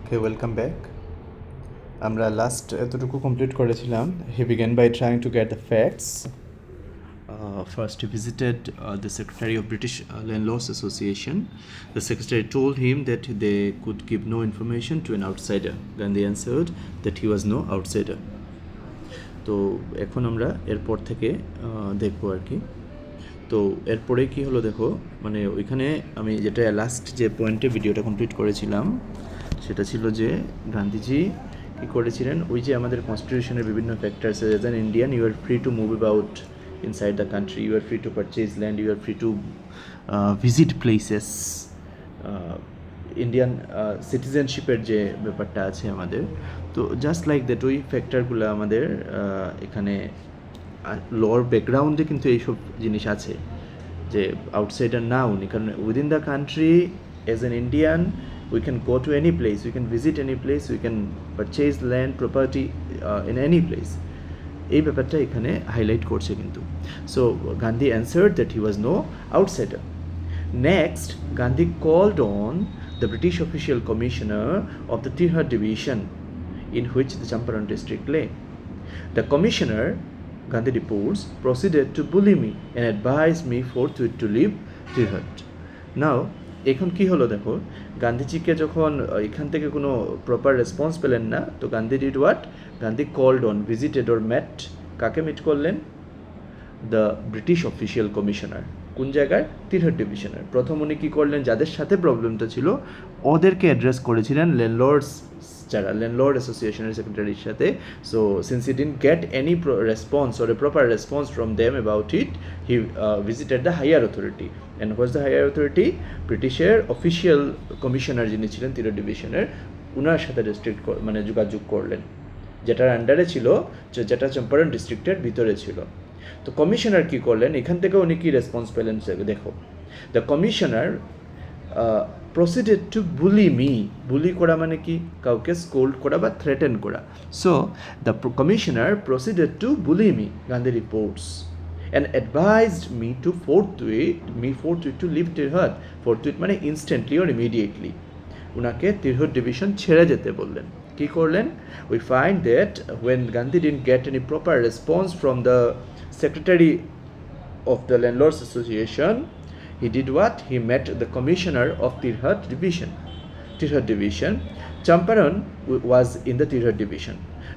Okay, welcome back. আমরা last এতটুকু complete করেছিলাম. He began by trying to get the facts. First, he visited the Secretary of British Landlords Association. The secretary told him that they could give no information to an outsider. Gandhi answered that he was no outsider. তো এখন আমরা এরপর থেকে দেখবো আর কি. তো এরপরে কি হলো দেখো, মানে ওইখানে আমি যেটা লাস্ট যে পয়েন্টে ভিডিওটা কমপ্লিট করেছিলাম সেটা ছিল যে গান্ধীজি কী করেছিলেন, ওই যে আমাদের কনস্টিটিউশনের বিভিন্ন factors, as an Indian you are free to move about inside the country, you are free to purchase land, you are free to visit places, Indian সিটিজেনশিপের যে ব্যাপারটা আছে আমাদের, তো জাস্ট লাইক দ্যাট ওই ফ্যাক্টরগুলো আমাদের এখানে লর ব্যাকগ্রাউন্ডে কিন্তু এইসব জিনিস আছে যে আউটসাইডার না উনি, কারণ within the country age an Indian we can go to any place, we can visit any place, we can purchase land, property in any place. এই ব্যাপারটা এখানে হাইলাইট করছে কিন্তু. So Gandhi answered that he was no outsider. Next, Gandhi called on the British official commissioner of the Tirhar division in which the Champaran district lay. The commissioner, Gandhi reports, proceeded to bully me and advised me forthwith to leave Tirhar. Now, এখন কি হলো দেখো, গান্ধীজিকে যখন এখান থেকে কোনো proper response পেলেন না, তো Gandhi did what, Gandhi called on, visited or met, কাকে মিট করলেন? The British official commissioner. কোন জায়গায়? তিরহাট ডিভিশনের. প্রথম উনি কী করলেন, যাদের সাথে প্রবলেমটা ছিল ওদেরকে অ্যাড্রেস করেছিলেন, ল্যান্ডলর্ডস যারা ল্যান্ডলর্ড অ্যাসোসিয়েশনের সেক্রেটারির সাথে. So since he didn't get any response or a proper response from them about it, he visited the higher authority. And who's the higher authority? ব্রিটিশের অফিসিয়াল কমিশনার যিনি ছিলেন তিরহাট ডিভিশনের, উনার সাথে ডিস্ট্রিক্ট মানে যোগাযোগ করলেন, যেটার আন্ডারে ছিল, যেটা চম্পারণ ডিস্ট্রিক্টের ভিতরে ছিল. তো কমিশনার কী করলেন, এখান থেকে উনি কী রেসপন্স পেলেন দেখো. The commissioner proceeded to bully me. Bully করা মানে কি? কাউকে স্কোল্ড করা বা থ্রেটেন করা. So the commissioner proceeded to bully me, Gandhi reports, and advised me forthwith to leave Tirhut. Forthwith মানে instantly or immediately. উনাকে তিরহুত ডিভিশন ছেড়ে যেতে বললেন. কী করলেন? We find that when Gandhi didn't get any proper response from the secretary of the Landlords Association, he did what? He met the commissioner of Tirhut division. Champaran was in the Tirhut division.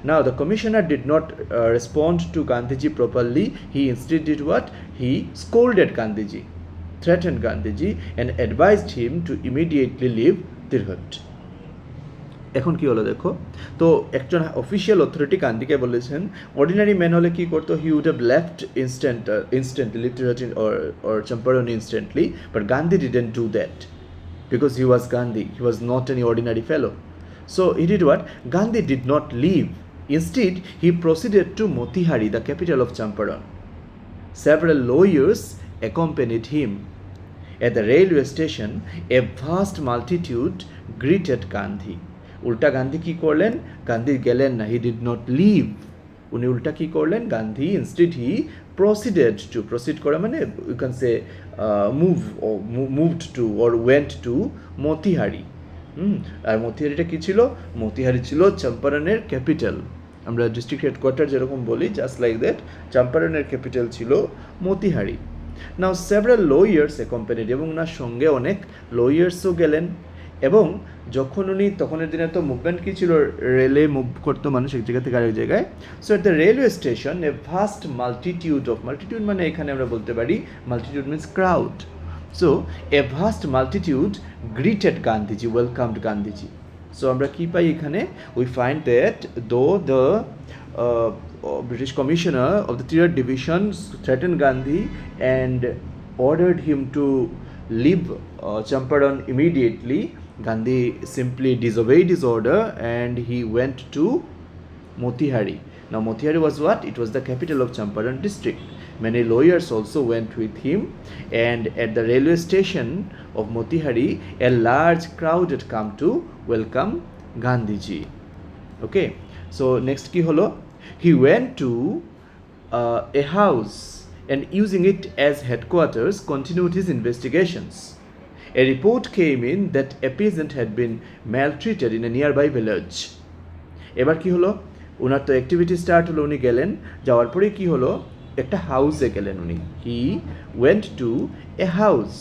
Now the commissioner did not respond to Gandhiji properly. He instead did what? He scolded Gandhiji, threatened Gandhiji, and advised him to immediately leave Tirhut. এখন কি হলো দেখো, তো একজন official authority গান্ধীকে বলেছেন, ordinary man হলে কি করতো, he would have left instantly Tirhut or Champaran instantly, but Gandhi didn't do that because he was Gandhi. He was not any ordinary fellow. So he did what? Gandhi did not leave. Instead, he proceeded to Motihari, the capital of Champaran. Several lawyers accompanied him. At the railway station, a vast multitude greeted Gandhi. উল্টা গান্ধী কী করলেন? গান্ধী গেলেন না, he did not leave. উনি উল্টা কী করলেন? Gandhi instead হি proceed করা মানে you can say moved to or went to Motihari. আর মতিহারিটা কী ছিল? মতিহারি ছিল চম্পারণের ক্যাপিটাল. আমরা ডিস্ট্রিক্ট হেডকোয়ার্টার যেরকম বলি, জাস্ট লাইক দ্যাট চম্পারণের ক্যাপিটাল ছিল Motihari. Now several lawyers accompanied, এবং ওনার সঙ্গে অনেক লয়ার্সও গেলেন. এবং যখন উনি, তখনের দিনে তো মুভমেন্ট কী ছিল, রেলে মুভ করতো মানুষ এক জায়গা থেকে আরেক জায়গায়. So at the railway station a vast multitude মানে এখানে আমরা বলতে পারি multitude means crowd. So a vast multitude greeted Gandhiji, welcomed Gandhiji. So আমরা কী পাই এখানে? উই ফাইন্ড দ্যাট দো the British commissioner of the Tirhut division threatened Gandhi and ordered him to leave Champaran immediately, Gandhi simply disobeyed his order and he went to Motihari. Now Motihari was what? It was the capital of Champaran district. Many lawyers also went with him, and at the railway station of Motihari, a large crowd had come to welcome Gandhiji. Okay, so next ki holo, he went to a house and using it as headquarters continued his investigations. A report came in that a peasant had been maltreated in a nearby village. এবার কি হলো, ওনার তো activity start হলো, উনি গেলেন, যাওয়ার পরে কি হলো, একটা হাউসে গেলেন উনি, he went to a house,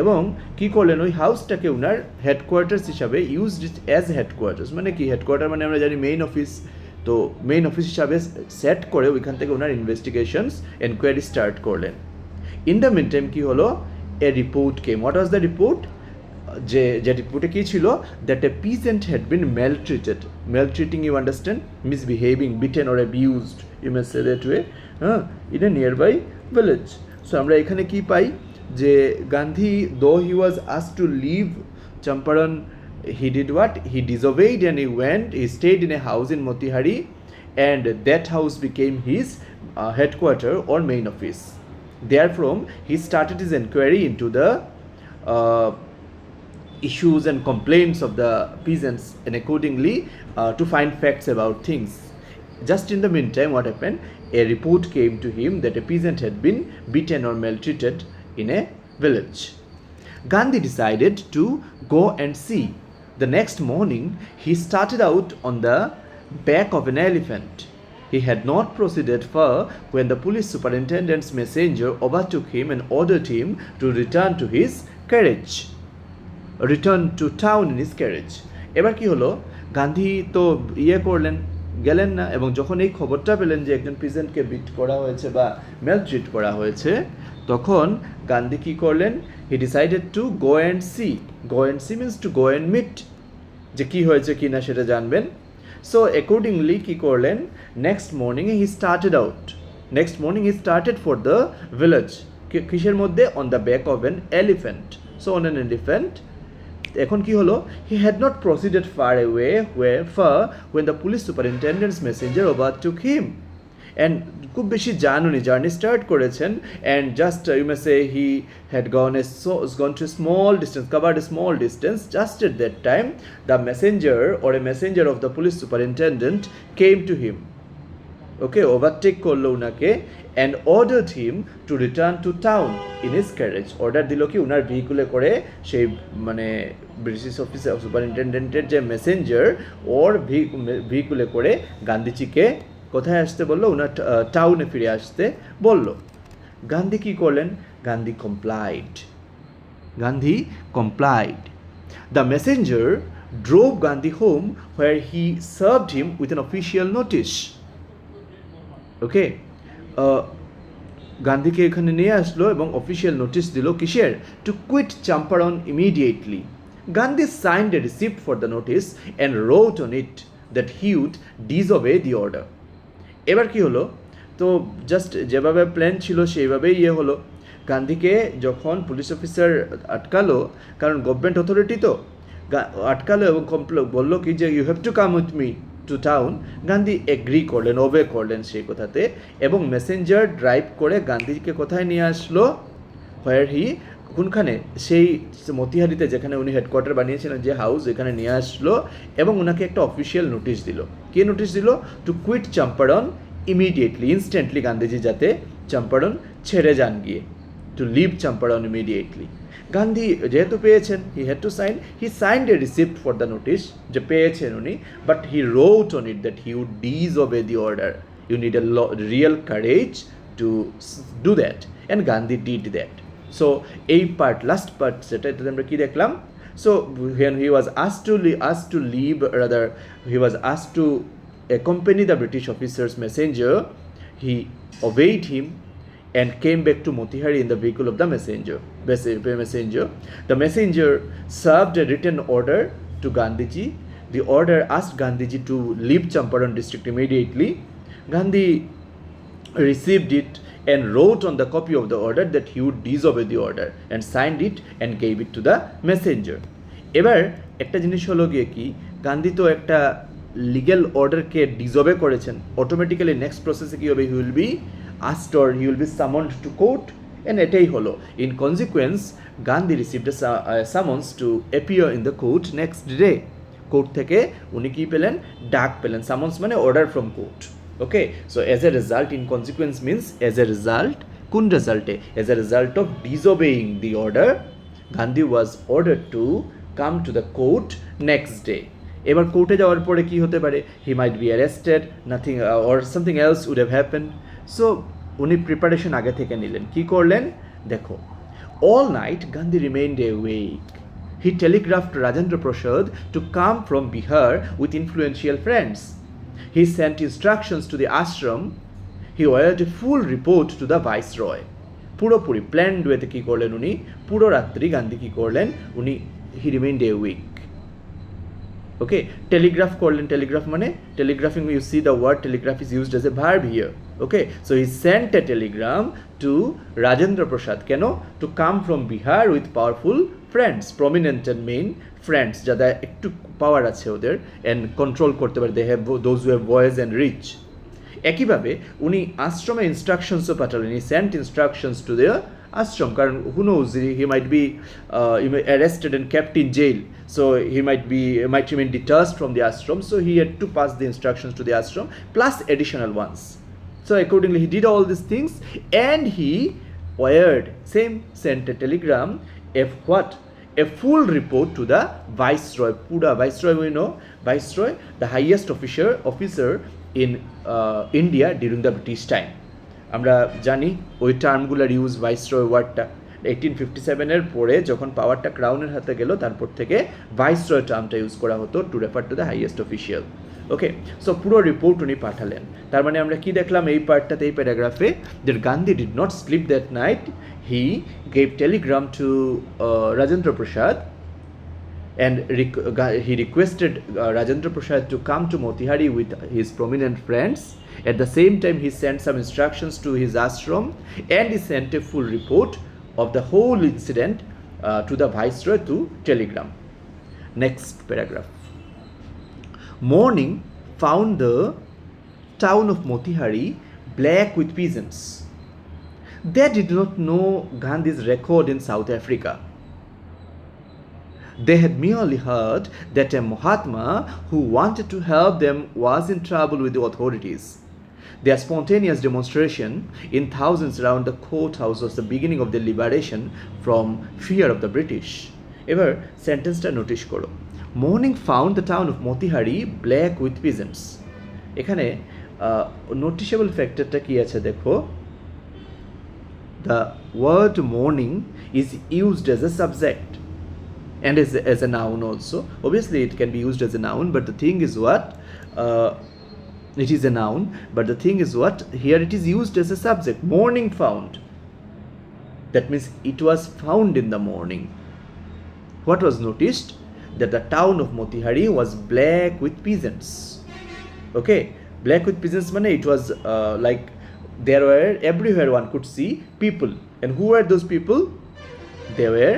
এবং কি করলেন, ওই হাউসটাকে ওনার হেডকোয়ার্টার্স হিসাবে ইউজড ইট অ্যাজ হেডকোয়ার্টার্স, মানে কি হেডকোয়ার্টার মানে আমরা জানি মেইন অফিস, তো মেইন অফিস হিসাবে সেট করে ওইখান থেকে ওনার ইনভেস্টিগেশনস এনকোয়ারি স্টার্ট করলেন। ইন দ্য মিন টাইম কী হলো, a report came. What was the report? যে রিপোর্টে কী ছিল, that a peasant had been maltreated. Maltreating, you understand, misbehaving, beaten or abused, you may say that way, in a nearby village. So আমরা এখানে কি পাই, যে গান্ধী, দো হি ওয়াজ asked to leave Champaran, he did what? He disobeyed and he stayed in a house in Motihari, and that house became his headquarter or main office. Therefrom, he started his inquiry into the issues and complaints of the peasants, and accordingly to find facts about things. Just in the meantime, what happened? A report came to him that a peasant had been beaten or maltreated in a village. Gandhi decided to go and see. The next morning, he started out on the back of an elephant. He had not proceeded far when the police superintendent's messenger overtook him and ordered him to return to his carriage. Return to town in his carriage. এবার কি হলো, গান্ধী তো করলেন, গেলেন না, এবং যখন এই খবরটা পেলেন যে একজন পিজেন্টকে বিট করা হয়েছে বা ম্যালট্রিট করা হয়েছে, তখন গান্ধী কী করলেন, he decided to go and see. Go and see means to go and meet, যে কী হয়েছে কি না সেটা জানবেন। সো অ্যাকর্ডিংলি কী করলেন, নেক্সট মর্নিংয়ে he started for the village. কিসের মধ্যে? On the back of an elephant. So on an elephant. এখন কি হলো, he had not proceeded far when the police superintendent's messenger overtook him. And খুব বেশি জার্নি স্টার্ট করেছেন, and just you may say he had gone to a small distance, covered a small distance. Just at that time, the messenger or a messenger of the police superintendent came to him. Okay, overtake করলো উনাকে, and ordered him to return to town in his carriage. Order দিল কি, উনার ভেহিকুলে করে, সেই মানে British officer সুপারিনটেন্ডেন্টের যে Messenger, ওর ভেহিকুলে করে গান্ধীজিকে কোথায় আসতে বললো, উনার টাউনে ফিরে আসতে বললো। গান্ধী কী করলেন? Gandhi complied. The messenger drove Gandhi home, where he served him with an official notice. ওকে, গান্ধীকে এখানে নিয়ে আসলো এবং অফিসিয়াল নোটিশ দিল, কিসের? To quit Champaran immediately. Gandhi signed a receipt for the notice and wrote on it that he would disobey the order. এবার কি হলো, তো জাস্ট যেভাবে প্ল্যান ছিল সেইভাবেই হলো। গান্ধীকে যখন পুলিশ অফিসার আটকালো, কারণ গভর্নমেন্ট অথরিটি তো, আটকালো এবং বললো কি যে you have to come with me to town. Gandhi agree করলেন, ওবে করলেন সেই কথাতে, এবং মেসেঞ্জার ড্রাইভ করে গান্ধীকে কোথায় নিয়ে আসলো, হোয়ার হি, কোনখানে? সেই মতিহারিতে, যেখানে উনি হেডকোয়ার্টার বানিয়েছিলেন, যে হাউস, এখানে নিয়ে আসলো, এবং ওনাকে একটা অফিসিয়াল নোটিশ দিল। কে নোটিশ দিল? To quit Champaran immediately, instantly, Gandhiji যাতে চাম্পারন ছেড়ে যান গিয়ে, to leave Champaran immediately. Gandhi যেহেতু পেয়েছেন, he signed a receipt for the notice, যে পেয়েছেন উনি, but he wrote on it that he would disobey the order. You need a real courage to do that, and Gandhi did that. So এই part, last part, সেটা এটাতে আমরা কী দেখলাম? So when he was asked to accompany the British officer's messenger, he obeyed him and came back to Motihari in the vehicle of the messenger. The messenger served a written order to Gandhiji. The order asked Gandhiji to leave Champaran district immediately. Gandhi received it and wrote on the copy of the order that he would disobey the order, and signed it and gave it to the messenger. এবার একটা জিনিস হলো গিয়ে কি, গান্ধী তো একটা legal অর্ডারকে ডিসওবে করেছেন, automatically next প্রসেসে কী হবে? He will be asked or he will be summoned to court, and এটাই হলো। In consequence, Gandhi received a summons to appear in the court next day. Court থেকে উনি কি পেলেন? ডাক পেলেন। সামন্স মানে order from court. Okay, so as a result, in consequence means as a result, কোন রেজাল্টে? As a result of disobeying the order, Gandhi was ordered to come to the court next day. এবার কোর্টে যাওয়ার পরে কি হতে পারে, he might be arrested, nothing or something else would have happened. So উনি প্রিপারেশন আগে থেকে নিলেন। কি করলেন দেখো, all night Gandhi remained awake. He telegraphed Rajendra Prasad to come from Bihar with influential friends. He sent instructions to the ashram. He wired a full report to the viceroy. পুরোপুরি planned ওয়েতে কী করলেন উনি, পুরো রাত্রি গান্ধী কী করলেন উনি, he remained a week. Okay, telegraph করলেন, টেলিগ্রাফ মানে telegraphing, you see the word telegraph is used as a verb here. Okay, so he sent a telegram to Rajendra Prasad, কেন, to come from Bihar with powerful friends, prominent and main friends, যাদের একটু power আছে ওদের and control করতে পারে, they have those who have voice and reach. একইভাবে উনি আশ্রমে ইনস্ট্রাকশনসও পাঠালেন, he Saint instructions to their ashram, কারণ who knows, he might be arrested and kept in jail, so he might remain detached from the ashram, so he had to pass the instructions to the ashram plus additional ones. So accordingly he did all these things and he sent a telegram, a full report to the viceroy. Pura viceroy, we know viceroy, the highest officer in India during the British time. আমরা জানি ওই টার্মগুলোর use, viceroy ওয়ার্ডটা 1857 পরে যখন পাওয়ারটা ক্রাউনের হাতে গেল তারপর থেকে ভাইসরয় টার্মটা ইউজ করা হতো two refer to the highest official. Okay, so পুরো রিপোর্ট উনি পাঠালেন। তার মানে আমরা কি দেখলাম এই পার্টটাতে, এই প্যারাগ্রাফে, that Gandhi did not sleep that night, he gave telegram to Rajendra Prasad and he requested Rajendra Prasad to come to Motihari with his prominent friends. At the same time, he sent some instructions to his ashram and he sent a full report of the whole incident to the viceroy to telegram. Next paragraph. Morning found the town of Motihari black with peasants. They did not know Gandhi's record in South Africa. They had merely heard that a Mahatma who wanted to help them was in trouble with the authorities. Their spontaneous demonstration in thousands around the courthouse was the beginning of their liberation from fear of the British. এবার সেন্টেন্সটা notice করো, morning found the town of Motihari black with peasants. এখানে noticeable ফ্যাক্টরটা কি আছে দেখো, the word morning is used as a subject and as a noun also. Obviously it can be used as a noun, but the thing is what, it is a noun, but the thing is what, here it is used as a subject, morning found. That means it was found in the morning. What was noticed? That the town of Motihari was black with peasants. Okay, black with peasants mean it was like there were everywhere one could see people, and who were those people? They were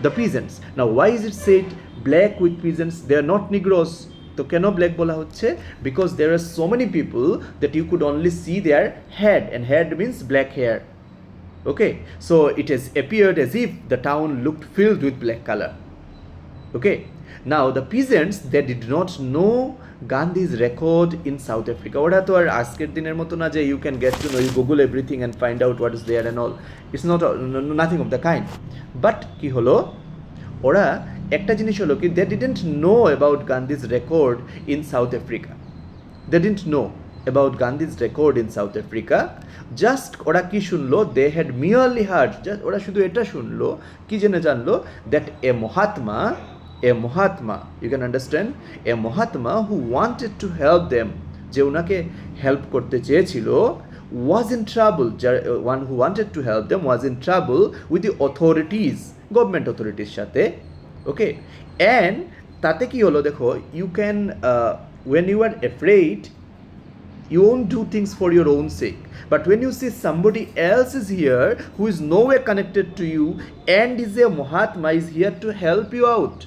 the peasants. Now why is it said black with peasants? They are not Negroes. তো কেন black বলা হচ্ছে? Because there are so many people that you could only see their head, and head means black hair. Okay, so it has appeared as if the town looked filled with black color. Okay, now the peasants, they did not know Gandhi's record in South Africa. ওরা তো আর আজকের দিনের মতো না যে you can get to know, you Google everything and find out what is there and all. It's not nothing of the kind. But কি হলো, ওরা একটা জিনিস হলো কি, they didn't know about Gandhi's record in South Africa. They didn't know about Gandhi's record in South Africa. Just ওরা কি শুনলো, they had merely heard, just ওরা শুধু এটা শুনলো, কি জেনে জানলো, that a Mahatma, you can understand, a Mahatma who wanted to help them, যে ওনাকে হেল্প করতে চেয়েছিল, was in trouble, one who wanted to help them was in trouble with the authorities, government authorities সাথে। Okay, and তাতে কি হলো দেখো, you can when you are afraid you won't do things for your own sake, but when you see somebody else is here who is nowhere connected to you and is a Mahatma, is here to help you out,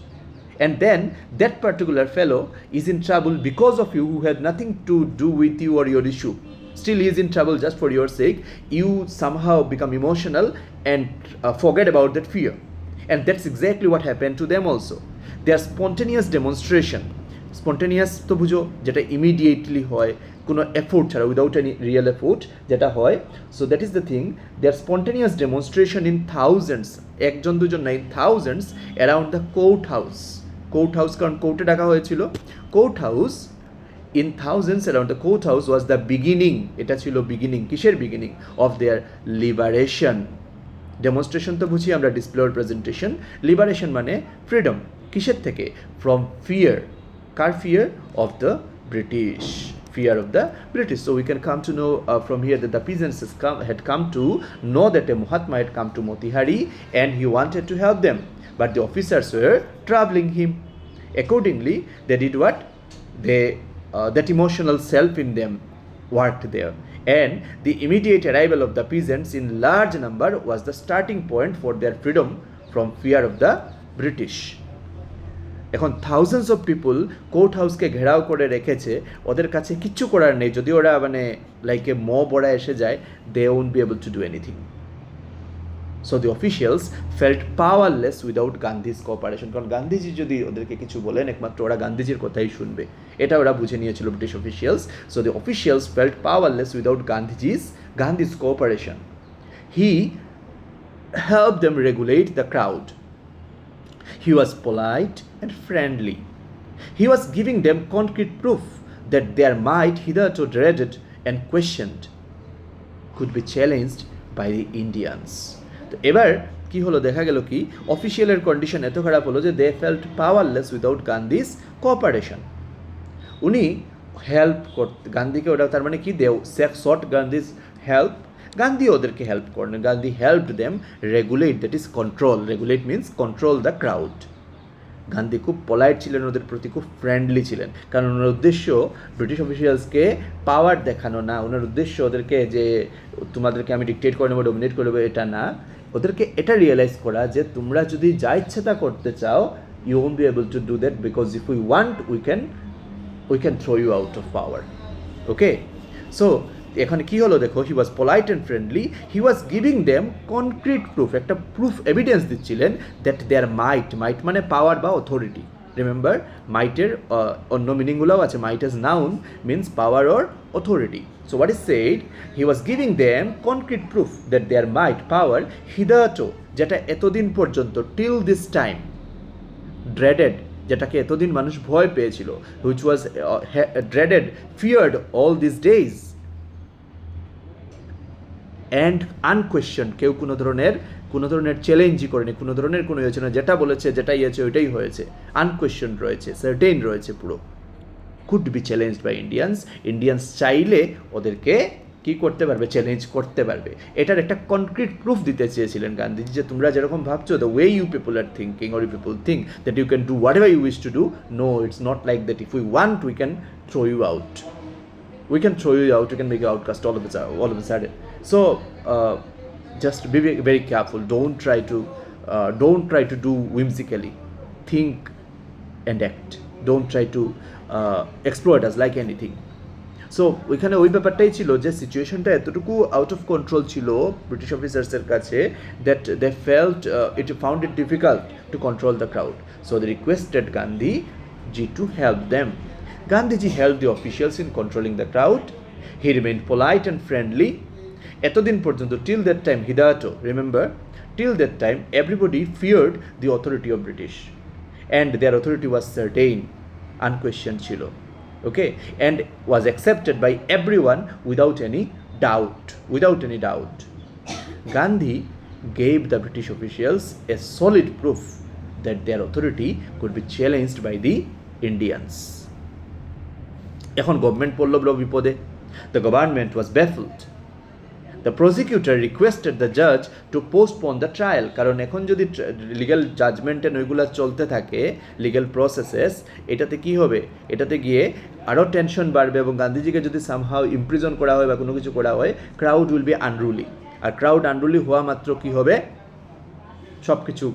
and then that particular fellow is in trouble because of you, who had nothing to do with you or your issue, still he is in trouble just for your sake, you somehow become emotional and forget about that fear. And that's exactly what happened to them also. Their spontaneous demonstration, spontaneous তো বুঝো, যেটা immediately হয়, কোনো effort ছাড়া, without any real effort যেটা হয়। So that is the thing, there spontaneous demonstration in thousands, একজন দুজন না, in thousands around the court house. Court house কারণ কোর্টে ডাকা হয়েছিল। Court house, in thousands around the court house was the beginning, এটা ছিল বিগিনিং, কিসের beginning? Of their liberation. Demonstration তো বুঝি আমরা, ডিসপ্লে অর প্রেজেন্টেশন। লিবারেশন মানে ফ্রিডম, কিসের থেকে? ফ্রম ফিয়ার, কার fear? Of the British, fear of the British. So we can come to know from here that the peasants had come to know that a Mahatma had come to Motihari and he wanted to help them, but the officers were troubling him. Accordingly, they did what? That emotional self in them worked there, and the immediate arrival of the peasants in large number was the starting point for their freedom from fear of the British. এখন thousands of people court হাউসকে ঘেরাও করে রেখেছে, ওদের কাছে কিচ্ছু করার নেই, যদি ওরা মানে লাইক এ মব ওরা এসে যায়, they won't be able to do anything. So the officials felt powerless without Gandhi's cooperation, কারণ গান্ধীজি যদি ওদেরকে কিছু বলেন একমাত্র ওরা গান্ধীজির কথাই শুনবে, এটা ওরা বুঝে নিয়েছিল British officials. So the officials felt powerless without Gandhi's cooperation. He help them regulate the crowd. He was polite and friendly. He was giving them concrete proof that their might, hitherto dreaded and questioned, could be challenged by the Indians. তো এবার কি হলো, দেখা গেল কি অফিসিয়ালের condition এত খারাপ হলো যে they felt powerless without Gandhi's cooperation. উনি হেল্প করতে গান্ধীকে, ওটা তার মানে কি, they sought Gandhi's help, Gandhi ওদেরকে হেল্প করেন। Gandhi helped them regulate, that is control, regulate means control the crowd. Gandhi খুব পলাইট ছিলেন, ওদের প্রতি খুব ফ্রেন্ডলি ছিলেন, কারণ ওনার উদ্দেশ্য ব্রিটিশ অফিসিয়ালসকে পাওয়ার দেখানো না, ওনার উদ্দেশ্য ওদেরকে যে তোমাদেরকে আমি ডিকটেট করে নেবো, ডোমিনেট করে নেবো, এটা না, ওদেরকে এটা রিয়েলাইজ করা যে তোমরা যদি যা ইচ্ছে তা করতে চাও, you won't be able to do that, because if we want we can throw you out of power. Okay, so এখানে কি হলো দেখো, he was polite and friendly, he was giving them concrete proof, একটা proof evidence দিচ্ছিলেন, that their might মানে power বা authority. Remember, মাইটের অন্য মিনিংগুলোও আছে, might as noun means power or authority. So what is said, he was giving them concrete proof that their মাইট, পাওয়ার, হিদাটো, যেটা এতদিন পর্যন্ত, টিল দিস টাইম, ড্রেডেড, যেটাকে এতদিন মানুষ ভয় পেয়েছিল, which was dreaded, feared all these days, and unquestioned, কেউ কোনো ধরনের চ্যালেঞ্জই করেনি, কোনো ধরনের কোনো হয়েছে না, যেটা বলেছে, যেটা ইয়েছে ওইটাই হয়েছে, আনকোয়েশ্চন রয়েছে, সার্টেইন রয়েছে পুরো। Could be challenged by Indians চাইলে ওদেরকে কি করতে পারবে, চ্যালেঞ্জ করতে পারবে। এটার একটা কনক্রিট প্রুফ দিতে চেয়েছিলেন গান্ধীজি, যে তোমরা যেরকম ভাবছো, the way you people are thinking, or you people think that you can do whatever you wish to do, no, it's not like that. If we want, we can throw you out, we can throw you out, we can make you outcast all of a sudden. So just be very careful, don't try to do whimsically, think and act, don't try to exploit us like anything. So ওইখানে ওই ব্যাপারটাই ছিল যে সিচুয়েশনটা এতটুকু out of control ছিল British অফিসার্সের কাছে, that they felt found it difficult to control the crowd, so they requested Gandhiji to help them. Gandhiji helped the officials in controlling the crowd. He remained polite and friendly. এতদিন পর্যন্ত, till that time, hidato, remember, till that time everybody feared the authority of British, and their authority was certain, unquestioned ছিল, okay, and was accepted by everyone without any doubt. Gandhi gave the British officials a solid proof that their authority could be challenged by the Indians. এখন government পড়ল বড় বিপদে। The government was baffled. The prosecutor requested the judge to postpone the trial, কারণ এখন যদি legal judgement and ওইগুলো চলতে থাকে, লিগ্যাল প্রসেসেস, এটাতে কি হবে, এটাতে গিয়ে আরও টেনশন বাড়বে, এবং গান্ধীজিকে যদি সামহাও ইমপ্রিজন করা হয় বা কোনো কিছু করা হয়, ক্রাউড উইল বি আনরুলি, আর ক্রাউড আনরুলি হওয়া মাত্র কি হবে, সব কিছু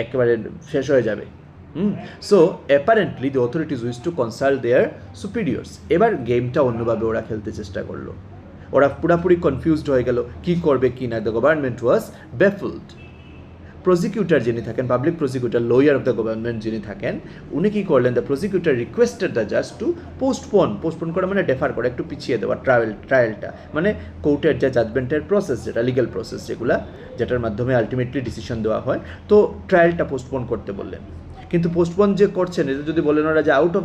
একেবারে শেষ হয়ে যাবে। So apparently the authorities wish to consult their superiors. এবার গেমটা অন্যভাবে ওরা খেলতে চেষ্টা করলো, ওরা পুরাপুরি কনফিউজড হয়ে গেল, কি করবে কি না। The government was baffled. Prosecutor যিনি থাকেন, public prosecutor, lawyer of the government যিনি থাকেন, উনি কী করলেন, দ্য প্রসিকিউটর রিকোয়েস্টেড দ্য জাজ টু পোস্টপোন করা মানে ডেফার করা, একটু পিছিয়ে দেওয়া ট্রায়ালটা, মানে কোর্টের যে জাজমেন্টের প্রসেস, যেটা লিগ্যাল প্রসেস যেটার মাধ্যমে আলটিমেটলি ডিসিশন দেওয়া হয়, তো ট্রায়ালটা পোস্টপোন করতে বললেন। কিন্তু পোস্টপোন যে করছেন, এটা যদি বলেন ওরা যে out of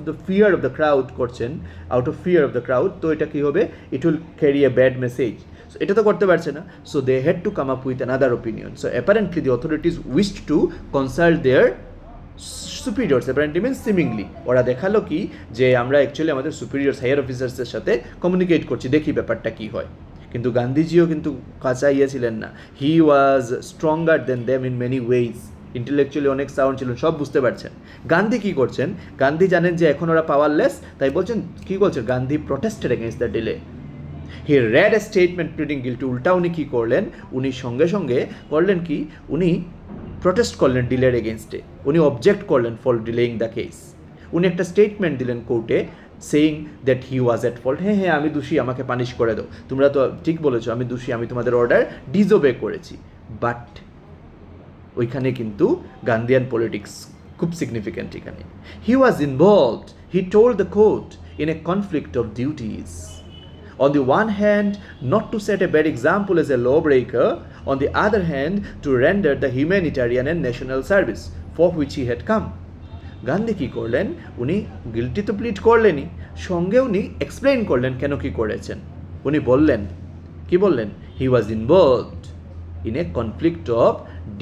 the fear of the crowd করছেন, out of fear of the crowd, তো এটা কী হবে, it will carry a bad message. So এটা তো করতে পারছে না, so they had to come up with another opinion. So apparently the authorities wished to consult their superiors. Apparently means seemingly, ওরা দেখালো কি যে আমরা অ্যাকচুয়ালি আমাদের সুপিরিয়র্স, হায়ার অফিসার্সের সাথে কমিউনিকেট করছি, দেখি ব্যাপারটা কী হয়। কিন্তু গান্ধীজিও কিন্তু কাঁচা ছিলেন না, he was stronger than them in many ways, intellectually অনেক সাউন্ড ছিলেন, সব বুঝতে পারছেন। গান্ধী কী করছেন, গান্ধী জানেন যে এখন ওরা পাওয়ারলেস, তাই বলছেন কী বলছেন, Gandhi প্রটেস্টেড against the delay. He red A statement pleading guilty. উল্টা উনি কী করলেন, উনি সঙ্গে সঙ্গে করলেন কি, উনি প্রটেস্ট করলেন ডিলের এগেনস্টে, উনি অবজেক্ট করলেন ফর ডিলেইং দ্য কেস। উনি একটা স্টেটমেন্ট দিলেন কোর্টে, saying that he was at fault, হ্যাঁ আমি দোষী, আমাকে পানিশ করে দাও, তোমরা তো ঠিক বলেছো আমি দোষী, আমি তোমাদের অর্ডার ডিসওবে করেছি। বাট ওইখানে কিন্তু গান্ধিয়ান পলিটিক্স খুব সিগনিফিক্যান্ট এখানে। He was involved, he told the court, in a conflict of duties. On the one hand, not to set a bad example as a lawbreaker, on the other hand, to render the humanitarian and national service for which he had come. Gandhi কী করলেন, উনি guilty তো plead করলেনই, সঙ্গে উনি explain করলেন কেন কী করেছেন। উনি বললেন, কি বললেন, he was involved in a conflict of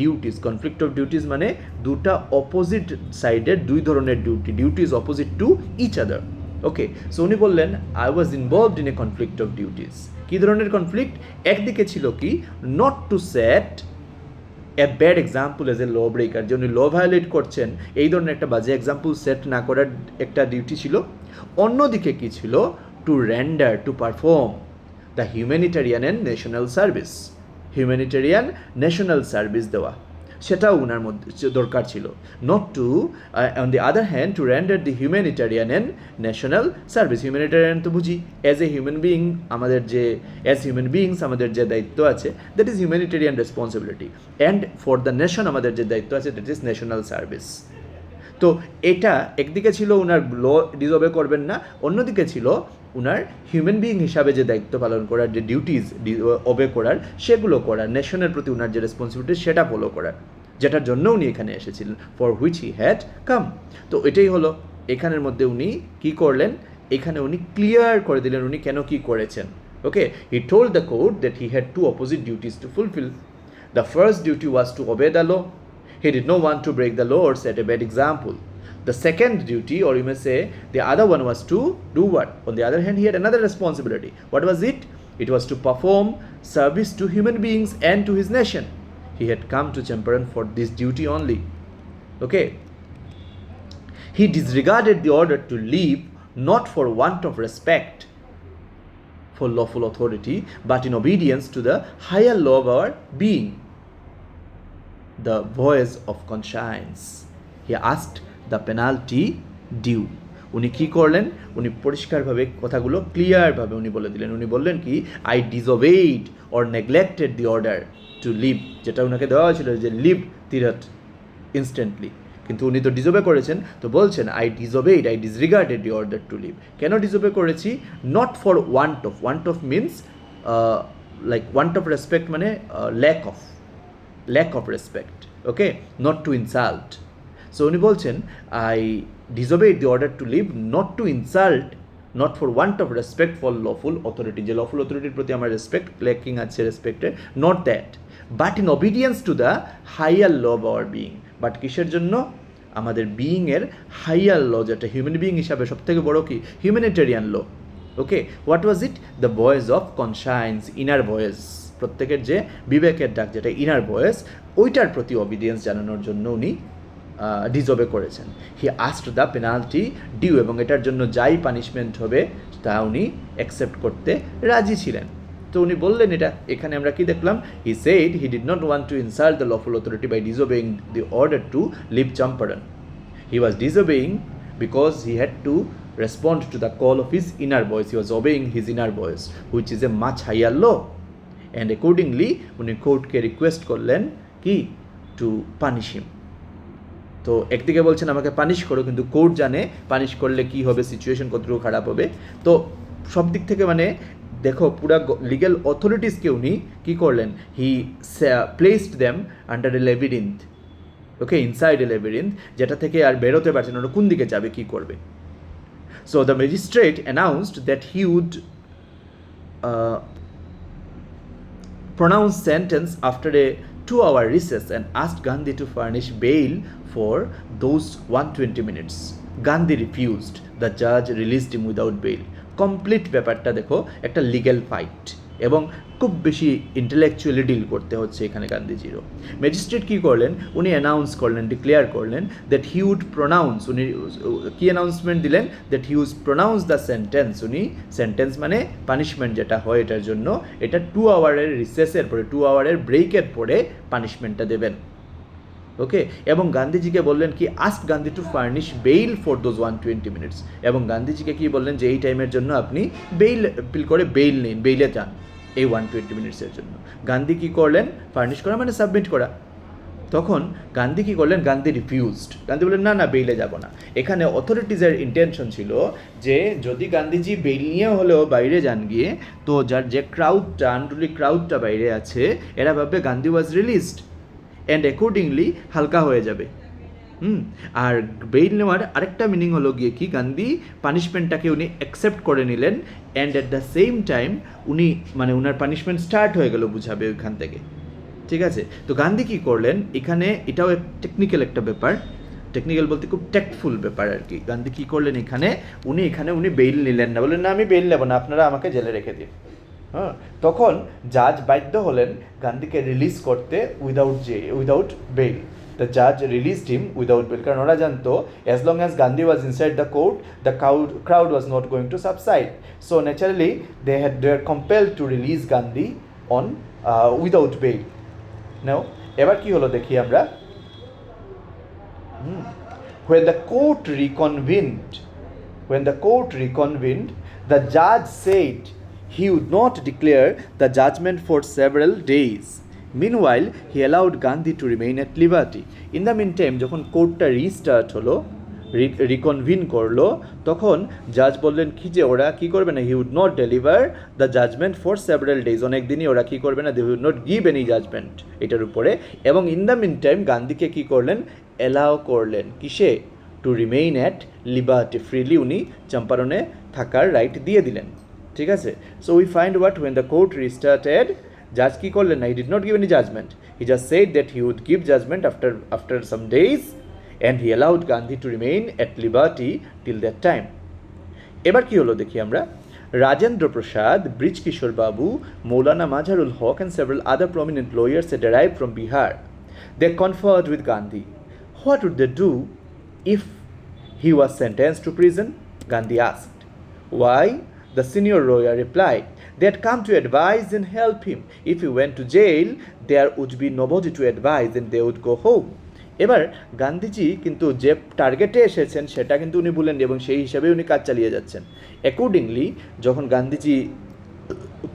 duties. Conflict of duties মানে দুটা অপোজিট সাইডের দুই ধরনের duty is opposite to each other. Okay, so উনি বললেন I was involved in a conflict of duties. কী ধরনের কনফ্লিক্ট, একদিকে ছিল কি, not to set a bad example as a law breaker, যে উনি ল ভায়োলেট করছেন এই ধরনের একটা বাজে এক্সাম্পল সেট না করার একটা ডিউটি ছিল। অন্যদিকে কী ছিল, to render, to perform the humanitarian and national service, humanitarian national service দেওয়া, সেটাও ওনার মধ্যে দরকার ছিল। Not to on the other hand to render the humanitarian and national service. Humanitarian তো বুঝি অ্যাজ এ হিউম্যান বিইং, আমাদের যে অ্যাজ হিউম্যান বিইংস আমাদের যে দায়িত্ব আছে, that is humanitarian responsibility, and for the nation আমাদের যে দায়িত্ব আছে, দ্যাট ইজ ন্যাশনাল সার্ভিস। তো এটা একদিকে ছিল ওনার ল ডিসওবে করবেন না, অন্যদিকে ছিল ওনার হিউম্যান বিইং হিসাবে যে দায়িত্ব পালন করার, যে ডিউটিজ ওবে করার, সেগুলো করার, নেশনের প্রতি ওনার যে রেসপন্সিবিলিটি সেটা ফলো করার, যেটার জন্য উনি এখানে এসেছিলেন, for which he had come. তো এটাই হলো এখানের মধ্যে উনি কি করলেন, এখানে উনি ক্লিয়ার করে দিলেন উনি কেন কি করেছেন। Okay, he told the court that he had two opposite duties to fulfil. The first duty was to obey the law, he did not want to break the law or set a bad example. The second duty, or you may say the other one, was to do what? On the other hand, he had another responsibility. What was it? It was to perform service to human beings and to his nation. He had come to Champaran for this duty only. Okay. He disregarded the order to leave, not for want of respect for lawful authority, but in obedience to the higher law of our being, the voice of conscience. He asked the penalty due. উনি কী করলেন, উনি পরিষ্কারভাবে কথাগুলো ক্লিয়ারভাবে উনি বলে দিলেন। উনি বললেন কি, I disobeyed or neglected the order to leave, যেটা ওনাকে দেওয়া হয়েছিল যে লিভ তীরথ ইনস্ট্যান্টলি, কিন্তু উনি তো ডিসওবে করেছেন, তো বলছেন I disobeyed, I disregarded the order to leave. কেন ডিসওবে করেছি, not for want of means like want of respect মানে lack of respect, okay, not to insult. So উনি বলছেন I disobeyed the order to leave, not to insult, not for want of respect for lawful authority, যে lawful authority প্রতি আমার respect lacking আছে, রেসপেক্টের, not that, but in obedience to the higher law of our being. But কিসের জন্য, আমাদের বিইংয়ের hire ল, যেটা human being হিসাবে সবথেকে বড় কি, humanitarian law. Okay, what was it, the voice of conscience, inner voice, প্রত্যেকের যে বিবেকের ডাক, যেটা ইনার ভয়েস, ওইটার প্রতি অবিডিয়েন্স জানানোর জন্য উনি ডিসওবে করেছেন। He asked the penalty due, এবং এটার জন্য যাই পানিশমেন্ট হবে তা উনি অ্যাকসেপ্ট করতে রাজি ছিলেন। তো উনি বললেন এটা, এখানে আমরা কি দেখলাম, he said he did not want to insult the lawful authority by disobeying the order to leave Champaran. He was disobeying because he had to respond to the call of his inner voice. He was obeying his inner voice, which is a much higher law. And accordingly, উনি কোর্টকে request করলেন কি two punish him. তো একদিকে বলছেন আমাকে punish করো, কিন্তু কোর্ট জানে পানিশ করলে কি হবে, সিচুয়েশন কতটুকু খারাপ হবে। তো সব দিক থেকে মানে দেখো পুরা লিগ্যাল অথরিটিসকে উনি কী করলেন, he placed them under a labyrinth, okay, inside a labyrinth, যেটা থেকে আর বেরোতে পারছে না, ওরা কোন দিকে যাবে, কী করবে। So the magistrate announced that he would pronounced sentence after a 2-hour recess and asked Gandhi to furnish bail for those 120 minutes. Gandhi refused. The judge released him without bail. Complete ব্যাপারটা দেখো একটা legal fight, এবং খুব বেশি intellectually deal করতে হচ্ছে এখানে গান্ধীজিরও। Magistrate কী করলেন, উনি অ্যানাউন্স করলেন, ডিক্লেয়ার করলেন দ্যাট হি উড প্রোনাউন্স, উনি কী অ্যানাউন্সমেন্ট দিলেন, that he would pronounce the sentence, উনি সেন্টেন্স মানে পানিশমেন্ট যেটা হয় এটার জন্য, এটা 2 আওয়ারের রিসেসের পরে, 2 আওয়ারের ব্রেকের পরে পানিশমেন্টটা দেবেন, ওকে। এবং গান্ধীজিকে বললেন কি, ask Gandhi to furnish bail for those 120 minutes, এবং গান্ধীজিকে কি বললেন যে এই টাইমের জন্য আপনি বেইল অ্যাপিল করে বেইল নিন, বেইলে যান এই 120 মিনিটসের জন্য। গান্ধী কী করলেন, ফার্নিশ করা মানে সাবমিট করা। তখন গান্ধী কী করলেন, গান্ধী রিফিউজড, গান্ধী বললেন না না বেইলে যাব না। এখানে অথরিটিজের ইন্টেনশন ছিল যে যদি গান্ধীজি বেইল নিয়ে হলেও বাইরে যান গিয়ে, তো যার যে ক্রাউডটা, আনরুলি ক্রাউডটা বাইরে আছে, এরা ভাববে গান্ধী ওয়াজ রিলিজড অ্যান্ড অ্যাকর্ডিংলি হালকা হয়ে যাবে। আর বেইল নেওয়ার আরেকটা মিনিং হলো গিয়ে কি, গান্ধী পানিশমেন্টটাকে উনি অ্যাকসেপ্ট করে নিলেন, and at the same time উনি মানে ওনার পানিশমেন্ট স্টার্ট হয়ে গেল বুঝাবে ওইখান থেকে, ঠিক আছে। তো গান্ধী কী করলেন এখানে, এটাও টেকনিক্যাল একটা ব্যাপার, টেকনিক্যাল বলতে খুব টেক্টফুল ব্যাপার আর কি। গান্ধী কী করলেন এখানে, উনি বেইল নিলেন না, বললেন না আমি বেইল নেব না, আপনারা আমাকে জেলে রেখে দিন। হ্যাঁ, তখন জাজ বাধ্য হলেন গান্ধীকে রিলিজ করতে উইদাউট বেইল। দ্য জাজ রিলিজড হিম উইদাউট বেইল, কারণ ওরা জানতো as long as Gandhi was inside the court, the crowd was not going to subside. So naturally they were compelled to release Gandhi on without bail. Now এবার কি হলো দেখি আমরা। When the court reconvened, the judge said he would not declare the judgment for several days. Meanwhile, he allowed Gandhi to remain at liberty. In the meantime, যখন কোর্টটা restart হলো, রিকনভিন করলো, তখন জাজ বললেন কি যে ওরা কি করবে না, he would not deliver the judgement for several days, অনেক দিনই ওরা কি করবে না, they would not give any judgement এটার উপরে। এবং ইন দ্য মিন টাইম গান্ধীকে কি করলেন, অ্যালাউ করলেন কিসে, to remain at liberty, freely উনি চম্পারণে থাকার রাইট দিয়ে দিলেন, ঠিক আছে। So we find what, when the court restarted, জাজ কি করলেন না, he did not give any judgment, he just said that he would give judgment after some days, and he allowed Gandhi to remain at liberty till that time. এবার কি হলো দেখি আমরা। রাজেন্দ্র প্রসাদ, ব্রিজ কিশোর বাবু, মৌলানা মাজহারুল হক and several other prominent lawyers had arrived from Bihar. They conferred with Gandhi. What would they do if he was sentenced to prison? Gandhi asked. Why? The senior lawyer replied. They had come to advise and help him. If he went to jail, there would be nobody to advise and they would go home. এবার গান্ধীজি কিন্তু যে টার্গেটে এসেছেন সেটা কিন্তু উনি বলেন, এবং সেই হিসাবে উনি কাজ চালিয়ে যাচ্ছেন। অ্যাকর্ডিংলি যখন গান্ধীজি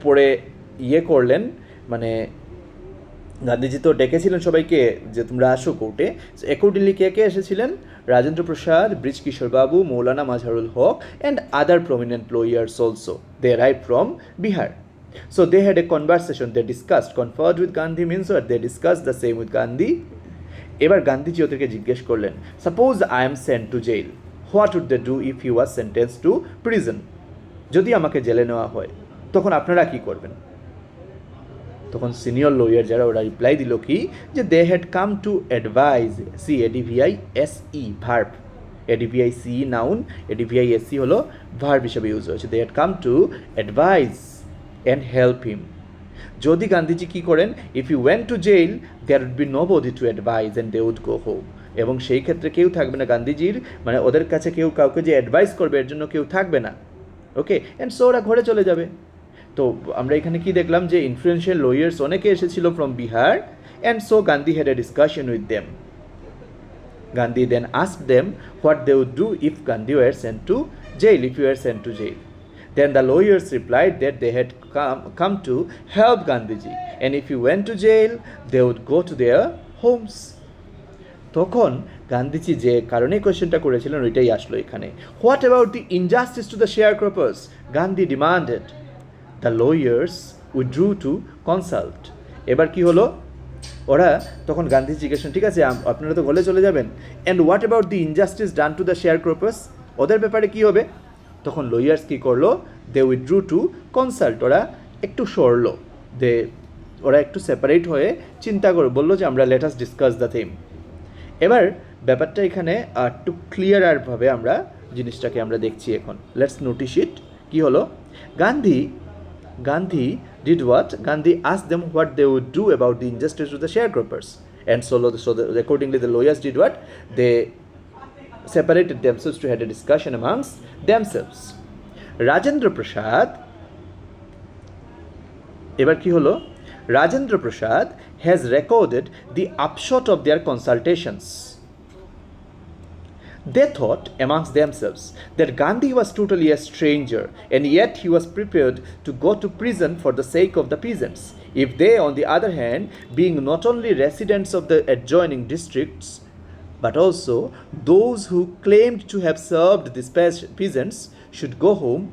পরে করলেন, মানে গান্ধীজি তো ডেকেছিলেন সবাইকে যে তোমরা আসো কোর্টে, অ্যাকর্ডিংলি কে কে এসেছিলেন, Rajendra Prasad, Brij Kishore Babu, Maulana Mazharul Haq and other prominent lawyers also, they arrived from Bihar. So they had a conversation, they discussed, conferred with Gandhi means what, they discussed the same with Gandhi. এবার গান্ধীজি ওদেরকে জিজ্ঞেস করলেন, suppose I am sent to jail, what would they do if he was sentence to prison, যদি আমাকে জেলে নেওয়া হয় তখন আপনারা কি করবেন। তখন সিনিয়র লয়ার যারা ওরা রিপ্লাই দিল কি, যে they had come to advise, see ADVISE verb, ADVICE noun, ADVISE হলো ভার্ব হিসেবে ইউজ হয়েছে, they had come to advise and help him. যদি গান্ধীজি কী করেন, if you went to jail there would be nobody to advise and they would go home, এবং সেই ক্ষেত্রে কেউ থাকবে না গান্ধীজির, মানে ওদের কাছে কেউ কাউকে যে অ্যাডভাইস করবে এর জন্য কেউ থাকবে না, ওকে, অ্যান্ড সো ওরা ঘরে চলে যাবে। তো আমরা এখানে কি দেখলাম যে ইনফ্লুয়েন্সিয়াল লয়ার্স অনেকে এসেছিল from Bihar, and so Gandhi had a discussion with them. Gandhi then asked them what they would do if Gandhi were sent to jail, if he were sent to jail. Then the lawyers replied that they had come to help Gandhiji, and if he went to jail, they would go to their homes. তখন গান্ধীজি যে কারণে কোয়েশ্চেনটা করেছিলেন ওইটাই আসলো এখানে। What about the injustice to the sharecroppers, Gandhi demanded. The lawyers withdrew to consult. এবার কি হলো, ওরা তখন গান্ধী জিজ্ঞেস, ঠিক আছে আপনারা তো ঘরে চলে যাবেন, and what about the injustice done to the sharecroppers, ওদের ব্যাপারে কি হবে? তখন লয়ার্স কী করলো, দে উইথড্রু টু কনসাল্ট, ওরা একটু সরলো, ওরা একটু সেপারেট হয়ে চিন্তা করে বললো যে আমরা let us discuss the theme. এবার ব্যাপারটা এখানে একটু ক্লিয়ারভাবে আমরা জিনিসটাকে আমরা দেখছি এখন। লেটস নোটিস ইট। কী হলো, Gandhi did what? Gandhi asked them what they would do about the injustice to the sharecroppers. And so accordingly the lawyers did what? They separated themselves to have a discussion amongst themselves. Rajendra Prasad, এবার কি হলো, Rajendra Prasad has recorded the upshot of their consultations. They thought amongst themselves that Gandhi was totally a stranger, and yet he was prepared to go to prison for the sake of the peasants. If they, on the other hand, being not only residents of the adjoining districts, but also those who claimed to have served these peasants, should go home,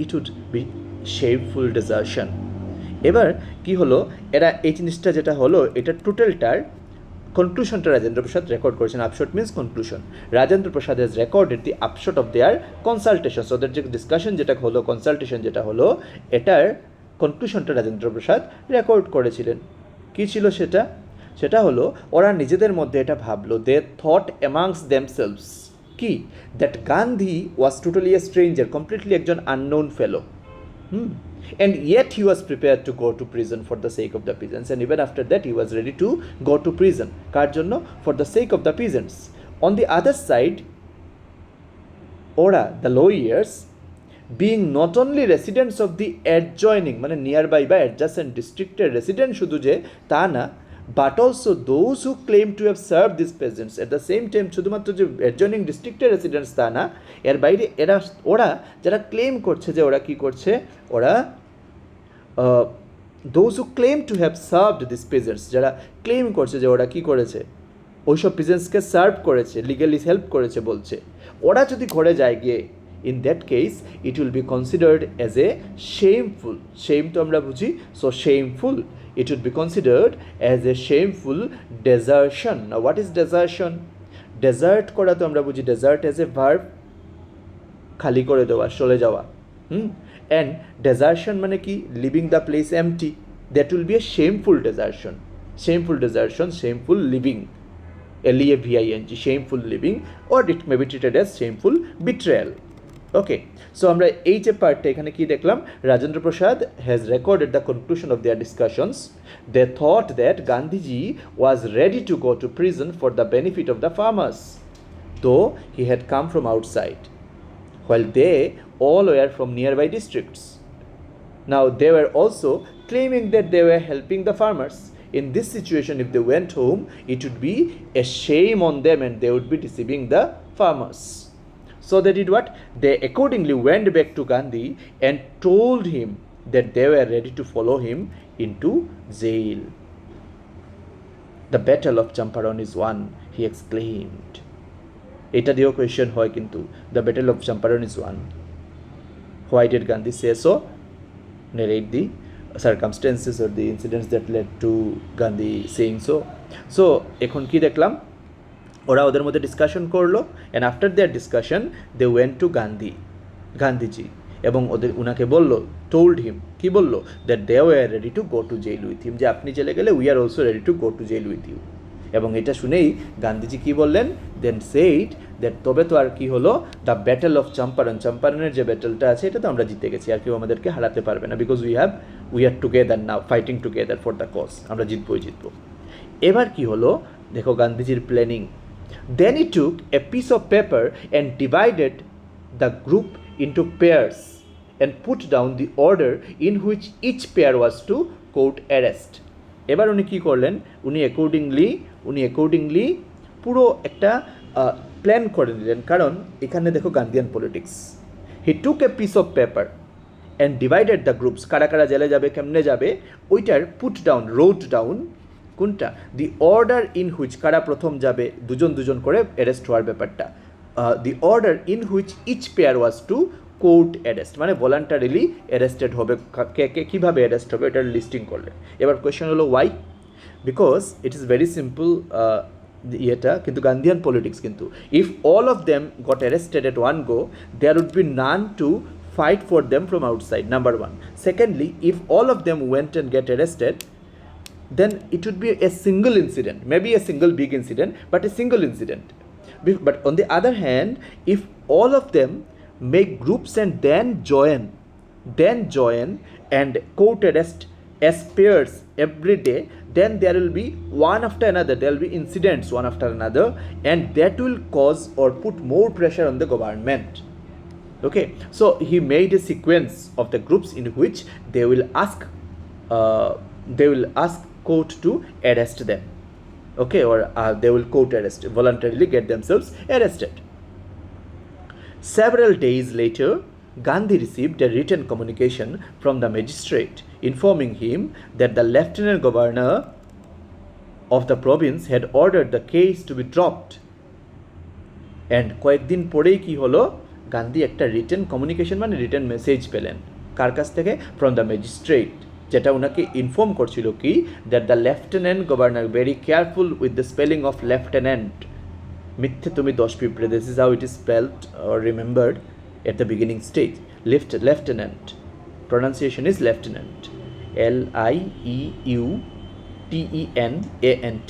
it would be shameful desertion. এবার কি হলো, এরা এই জিনিসটা যেটা হলো, এটা টোটালটার কনক্লুশনটা Rajendra Prasad record করেছেন। Upshot means conclusion. Rajendra Prasad has recorded the upshot of their consultation. ওদের যে ডিসকাশন যেটা হলো, কনসালটেশন যেটা হলো, এটার কনক্লুশনটা রাজেন্দ্র প্রসাদ রেকর্ড করেছিলেন। কী ছিল সেটা? সেটা হলো ওরা নিজেদের মধ্যে এটা ভাবলো, দে থট অ্যামাংস দেমসেলভস, কি, that Gandhi was totally a stranger, completely একজন unknown fellow, and yet he was prepared to go to prison for the sake of the peasants, and even after that he was ready to go to prison কার জন্য? for the sake of the peasants. On the other side, ওরা the lawyers, being not only residents of the adjoining মানে nearby বা adjacent districটের resident শুধু যে তা না, but also those who claim to have served these peasants at the same time, শুধুমাত্র যে adjoining districটের residents তা না, এর বাইরে ওরা যারা ক্লেম করছে যে ওরা কি করছে, ওরা those who claim to have served these peasants, যারা ক্লেম করছে যে ওরা কি করেছে, ওইসব পিজেন্টসকে সার্ভ করেছে, লিগালি হেল্প করেছে বলছে, ওরা যদি ঘরে যায় গিয়ে, in that case it will be considered as a shameful, shame তো আমরা বুঝি, so shameful, it would be considered as a shameful desertion. Now what is desertion? Desert করা তো আমরা বুঝি, desert as a verb, খালি করে দেওয়া, চলে যাওয়া, and desertion মানে কি, leaving the place empty. That will be a shameful desertion. Shameful desertion, shameful living, LEAVING, shameful living, or it may be treated as shameful betrayal. Okay, so আমরা এই যে পার্টটা এখানে কি দেখলাম, Rajendra Prasad has recorded the conclusion of their discussions. They thought that Gandhiji was ready to go to prison for the benefit of the farmers, though he had come from outside, while they all were from nearby districts. Now they were also claiming that they were helping the farmers. In this situation, if they went home, it would be a shame on them and they would be deceiving the farmers. So they did what? They accordingly went back to Gandhi and told him that they were ready to follow him into jail. The battle of Champaran is won, he exclaimed. এটা দিয়েও question হয় কিন্তু, the battle of Champaran is won. Why did Gandhi say so? Narrate the circumstances or the incidents that led to Gandhi saying so. So এখন কি দেখলাম, ওরা ওদের মধ্যে ডিসকাশন করলো, and after their discussion they went to Gandhiji, এবং উনাকে বললো, টোল্ড হিম, কি বললো, that they were ready to go to jail with him, যে আপনি জেলে গেলে we are also ready to go to jail with you. এবং এটা শুনেই গান্ধীজি কি বললেন, দেন সেইড দ্যাট, তবে তো আর কি হলো, দ্য ব্যাটেল অফ চম্পারনের যে ব্যাটেলটা আছে এটা তো আমরা জিতে গেছি, আর কেউ আমাদেরকে হারাতে পারবে না, because we are together now, fighting together for the cause, আমরা জিতবো। এবার কি হলো দেখো গান্ধীজির planning. Then he took a piece of paper and divided the group into pairs and put down the order in which each pair was to court arrest. এবার উনি কী করলেন, উনি অ্যাকর্ডিংলি পুরো একটা প্ল্যান করে দিলেন, কারণ এখানে দেখো Gandhian politics. He took a piece of paper and divided the groups, কারা কারা জেলে যাবে, কেমনে যাবে, ওইটার পুট ডাউন, রোড ডাউন কোনটা, দি অর্ডার ইন হুইচ, কারা প্রথম যাবে, দুজন দুজন করে অ্যারেস্ট হওয়ার ব্যাপারটা, the order in which each pair was to court arrest, মানে ভলান্টারিলি অ্যারেস্টেড হবে, কে কে কীভাবে অ্যারেস্ট হবে এটার লিস্টিং করলে। এবার কোয়েশ্চেন হলো why, because it is very simple ইয়েটা, কিন্তু গান্ধিয়ান পলিটিক্স কিন্তু, if all of them got arrested at one go, there would be none to fight for them from outside, number one. Secondly, if all of them went and get arrested, then it would be a single incident, maybe a single big incident, but a single incident. But on the other hand, if all of them make groups and then join and court arrest as pairs every day, then there will be one after another, there will be incidents one after another, and that will cause or put more pressure on the government. Okay, so he made a sequence of the groups in which they will ask court to arrest them, okay, or they will court arrest, voluntarily get themselves arrested. Several days later, Gandhi received a written communication from the magistrate informing him that the lieutenant governor of the province had ordered the case to be dropped. And কয়েকদিন পরেই কি হলো, গান্ধী একটা written communication মানে written message পেলেন, কার কাছ থেকে, from the magistrate, যেটা ওনাকে ইনফর্ম করছিল কি, that the lieutenant governor, very careful with the spelling of lieutenant, মিথ্যে তুমি 10 পিঁপড়ে, this is how it is spelled or remembered at the beginning stage, lieutenant, pronunciation is lieutenant, LIEUTENANT,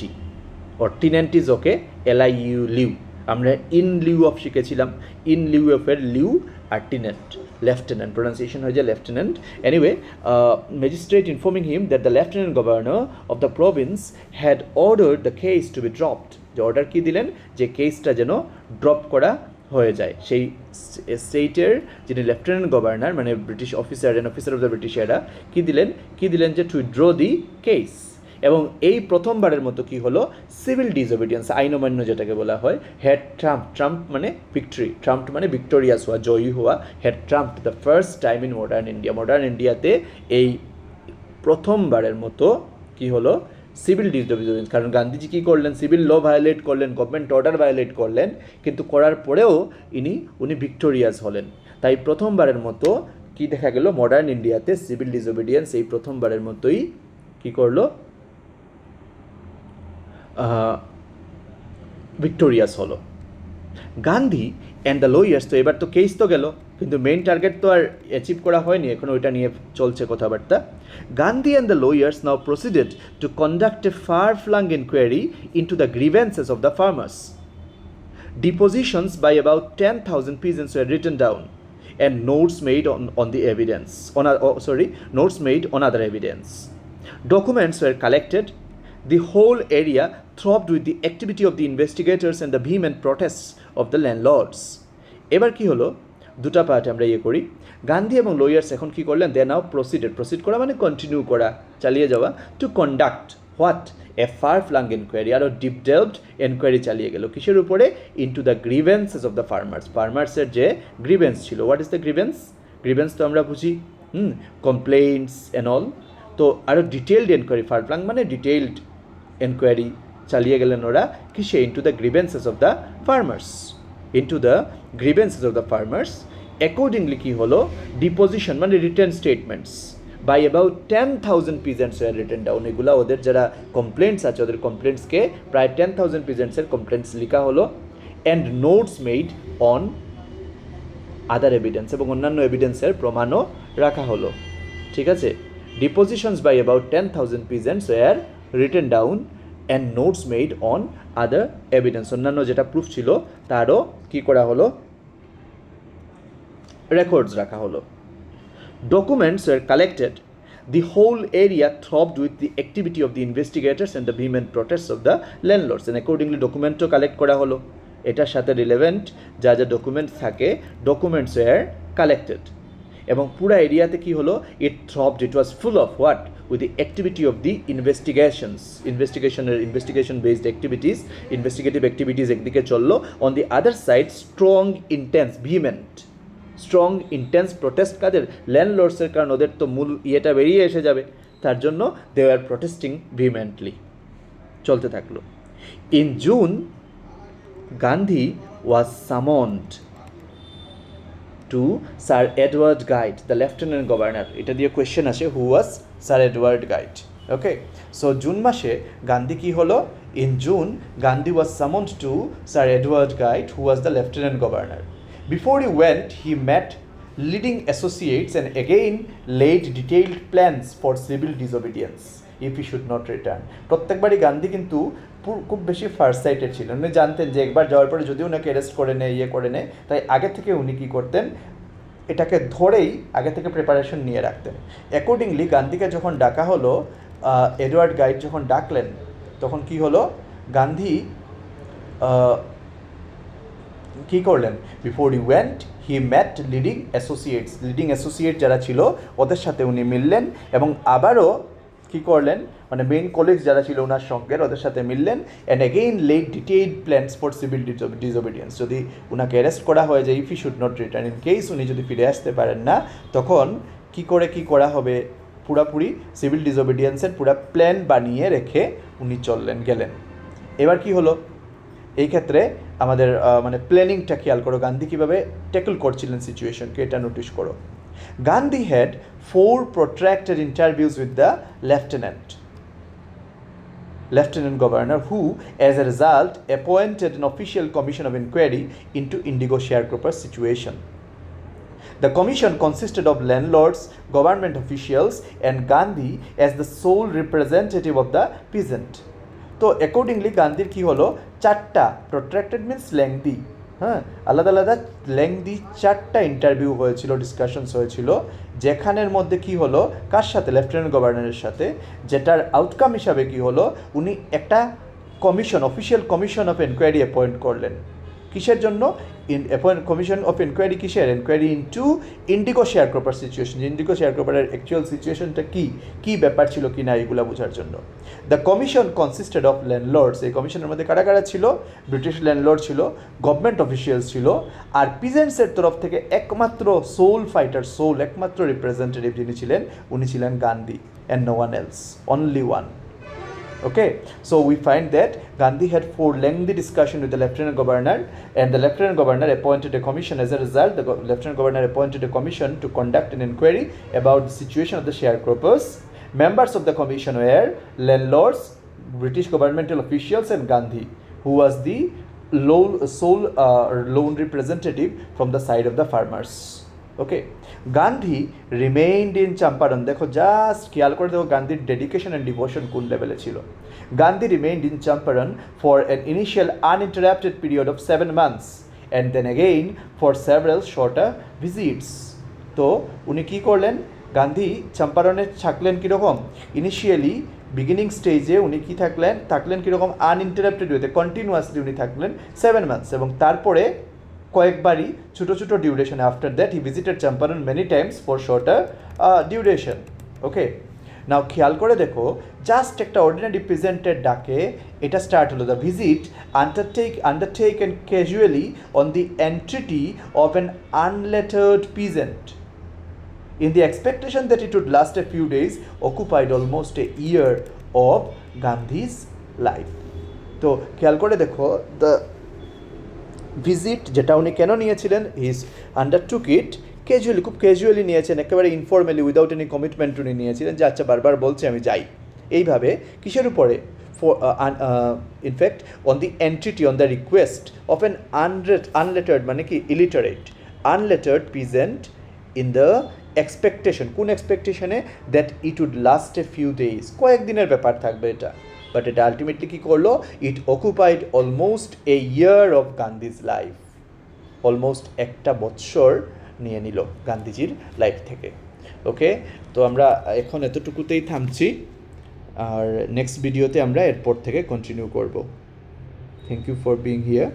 or tenant is okay, LIU, Liu, আমরা in Liu of শিখেছিলাম, in Liu of এর Liu আর tenant, lieutenant, pronunciation হয়ে যায় lieutenant. Anyway, magistrate informing him that the lieutenant governor of the Province had ordered the case to be dropped, যে order কী দিলেন, যে কেসটা যেন ড্রপ করা হয়ে যায়। সেই স্টেটের যিনি লেফটেন্যান্ট গভর্নর, মানে British officer, an officer of the British এরা, কী দিলেন যে টু উইথড্র দি কেস। এবং এই প্রথমবারের মতো কি হলো, সিভিল ডিসওবিডিয়েন্স, আইন অমান্য যেটাকে বলা হয়, হ্যাড ট্রাম্প মানে ভিক্টরি, ট্রাম্প মানে ভিক্টোরিয়াস হওয়া, জয়ী হওয়া, had Trump the first time in modern India, modern ইন্ডিয়াতে এই প্রথমবারের মতো কি হলো, সিভিল ডিসওবিডিয়েন্স। কারণ গান্ধীজি কী করলেন, সিভিল ল ভায়োলেট করলেন, গভর্নমেন্ট অর্ডার ভায়োলেট করলেন, কিন্তু করার পরেও উনি ভিক্টোরিয়াস হলেন। তাই প্রথমবারের মতো কি দেখা গেল, মডার্ন ইন্ডিয়াতে সিভিল ডিসওবিডিয়েন্স এই প্রথমবারের মতোই কি করলো, ভিক্টোরিয়াস হলো। গান্ধী অ্যান্ড দ্য লয়ার্স, তো এবার তো কেস তো গেল, কিন্তু মেইন টার্গেট তো আর অ্যাচিভ করা হয়নি, এখন ওইটা নিয়ে চলছে কথাবার্তা। Gandhi and the lawyers now proceeded to conduct a far flung inquiry into the grievances of the farmers. Depositions by about 10,000 peasants were written down and notes made on the evidence, notes made on other evidence. Documents were collected. The whole area throbbed with the activity of the investigators and the vehement protests of the landlords. এবার কি হলো, দুটা part আমরা করি। গান্ধী এবং lawyers এখন কি করলেন, দে নাও প্রসিড করা মানে কন্টিনিউ করা, চালিয়ে যাওয়া, to conduct what, a far flung enquiry, আরও ডিপ ডেলভড এনকোয়ারি চালিয়ে গেল, কিসের উপরে, into the grievances of the ফার্মার্সের যে গ্রিভেন্স ছিল। হোয়াট ইজ দ্য গ্রিভেন্স তো আমরা বুঝি, কমপ্লেইন্টস অ্যান্ড অল, তো আরও ডিটেলড এনকোয়ারি, ফার ফ্লাং মানে ডিটেলড এনকোয়ারি চালিয়ে গেলেন ওরা, কিসে, into the grievances of the farmers, accordingly কি হলো, ডিপোজিশন মানে written statements by about 10,000 peasants were written down. এগুলো ওদের যারা কমপ্লেন্টস আছে, ওদের কমপ্লেন্টসকে প্রায় 10,000 পিজেন্টসের কমপ্লেন্টস লেখা হলো, and notes made on other evidence, এবং অন্যান্য এভিডেন্সের প্রমাণও রাখা হলো, ঠিক আছে। Depositions by about 10,000 peasants were written down and notes made on other evidence, অন্যান্য যেটা প্রুফ ছিল তারও কি করা হলো, রেকর্ডস রাখা হলো। Documents were collected. The whole area throbbed with the activity of the investigators and the vehement protests of the landlords, and accordingly ডকুমেন্টও কালেক্ট করা হলো। এটার সাথে রিলেভেন্ট যা যা ডকুমেন্টস থাকে, ডকুমেন্টস ওয়ার কালেক্টেড, এবং পুরা এরিয়াতে কি হলো, it was full of what, with the activity of the investigation based activities, investigative activities একদিকে চললো, on the other side strong, intense, vehement strong intense protest কাদের, ল্যান্ডলর্ডসের, কারণ ওদের তো মূল ইয়েটা বেরিয়ে এসে যাবে, তার জন্য দে আর প্রোটেস্টিং ভিমেন্টলি। চলতে থাকলো। In June Gandhi was summoned to sir Edward Gait, the lieutenant governor. এটা দিয়ে কোয়েশ্চেন আসে, who was sir Edward Gait. Okay, so June মাসে গান্ধী কি হলো, in June Gandhi was summoned to sir Edward Gait, who was the lieutenant governor. Before he went he met leading associates and again laid detailed plans for civil disobedience if he should not return. প্রত্যেকবারই গান্ধী কিন্তু খুব বেশি first cited ছিলেন। উনি জানতেন যে একবার যাওয়ার পরে যদি ওনাকে অ্যারেস্ট করে নেয়, ইয়ে করে নেয়, তাই আগে থেকে উনি কী করতেন, এটাকে ধরেই আগে থেকে প্রিপারেশন নিয়ে রাখতেন। অ্যাকর্ডিংলি গান্ধীকে যখন ডাকা হলো, এডওয়ার্ড গাইড যখন ডাকলেন, তখন কি হলো, গান্ধী কী করলেন, before he went he met leading associate যারা ছিল ওদের সাথে উনি মিললেন, এবং আবারও কী করলেন, মানে মেইন কলিগস যারা ছিল ওনার সঙ্গে ওদের সাথে মিললেন, and again laid detailed plans for civil disobedience. যদি ওনাকে অ্যারেস্ট করা হয় যে if he should not return, in case উনি যদি ফিরে আসতে পারেন না, তখন কী করা হবে, পুরাপুরি সিভিল ডিসওবিডিয়েন্সের পুরা প্ল্যান বানিয়ে রেখে উনি গেলেন। এবার কি হলো, এই ক্ষেত্রে আমাদের মানে প্ল্যানিংটা খেয়াল করো, গান্ধী কীভাবে ট্যাকল করছিলেন সিচুয়েশনকে, এটা নোটিশ করো। Gandhi had 4 protracted interviews with the lieutenant governor, who as a result appointed an official commission of inquiry into Indigo sharecroppers situation. The commission consisted of landlords, government officials and Gandhi as the sole representative of the peasant. তো accordingly গান্ধীর কী হলো, 4টা, প্রোট্রাক্টেড means lengthy, হ্যাঁ, আলাদা আলাদা lengthy 4টা interview হয়েছিল, discussions হয়েছিল, যেখানের মধ্যে কি হলো, কার সাথে, লেফটেন্যান্ট গভর্নরের সাথে, যেটার আউটকাম হিসাবে কি হলো, উনি একটা commission, official commission of enquiry appoint করলেন। কিসের জন্য, কমিশন অফ এনকোয়ারি কিসের, enquiry into indigo sharecropper situation, indigo শেয়ার ক্রপারের অ্যাকচুয়াল সিচুয়েশনটা কী ব্যাপার ছিল কি না, এগুলো বোঝার জন্য। The commission consisted of landlords, এই কমিশনের মধ্যে কারা কারা ছিল, ব্রিটিশ ল্যান্ডলর্ড ছিল, গভর্নমেন্ট অফিসিয়ালস ছিল, আর পিজেন্টসের তরফ থেকে একমাত্র একমাত্র রিপ্রেজেন্টেটিভ যিনি ছিলেন, উনি ছিলেন Gandhi, and no one else, only one. Okay, so we find that Gandhi had 4 lengthy discussion with the Lieutenant Governor, and the Lieutenant Governor appointed a commission. As a result, the Lieutenant Governor appointed a commission to conduct an inquiry about the situation of the sharecroppers. Members of the commission were landlords, British governmental officials and Gandhi, who was the sole lone representative from the side of the farmers. ওকে, Gandhi remained in Champaran. দেখো, just খেয়াল করে দেখো গান্ধীর dedication and devotion কোন লেভেলে ছিল। Gandhi remained in Champaran for an initial uninterrupted period of 7 months and then again for several shorter visits. তো উনি কী করলেন, গান্ধী চম্পারণে থাকলেন কীরকম, ইনিশিয়ালি বিগিনিং স্টেজে উনি কী থাকলেন কীরকম, আনইন্টারাপ্টেড ওয়েতে কন্টিনিউয়াসলি উনি থাকলেন 7 months, এবং তারপরে কয়েকবারই ছোটো ছোটো duration. After that he visited Champaran many times for shorter duration. Okay, now খেয়াল করে দেখো, জাস্ট একটা অর্ডিনারি প্রেজেন্টের ডাকে এটা স্টার্ট হলো। The visit undertaken casually on the entreaty of an unlettered peasant in the expectation that it would last a few days occupied almost a year of Gandhi's life. তো খেয়াল করে দেখো, the visit যেটা উনি কেন নিয়েছিলেন, his আন্ডারটুক ইট casually, খুব casually নিয়েছেন, একেবারে ইনফর্মালি উইদাউট এনি কমিটমেন্ট উনি নিয়েছিলেন যে আচ্ছা বারবার বলছে আমি যাই। এইভাবে কিসের উপরে, in fact on the entreaty, on the request of an unlettered মানে কি illiterate, unlettered peasant in the expectation, কোন এক্সপেকটেশনে, that it would last a few days, কয়েকদিনের ব্যাপার থাকবে এটা, বাট এটা আলটিমেটলি কী করলো, it occupied almost a year of Gandhi's life, almost একটা বৎসর নিয়ে নিল গান্ধীজির লাইফ থেকে। ওকে, তো আমরা এখন এতটুকুতেই থামছি, আর নেক্সট ভিডিওতে আমরা এরপর থেকে কন্টিনিউ করব। Thank you for being here.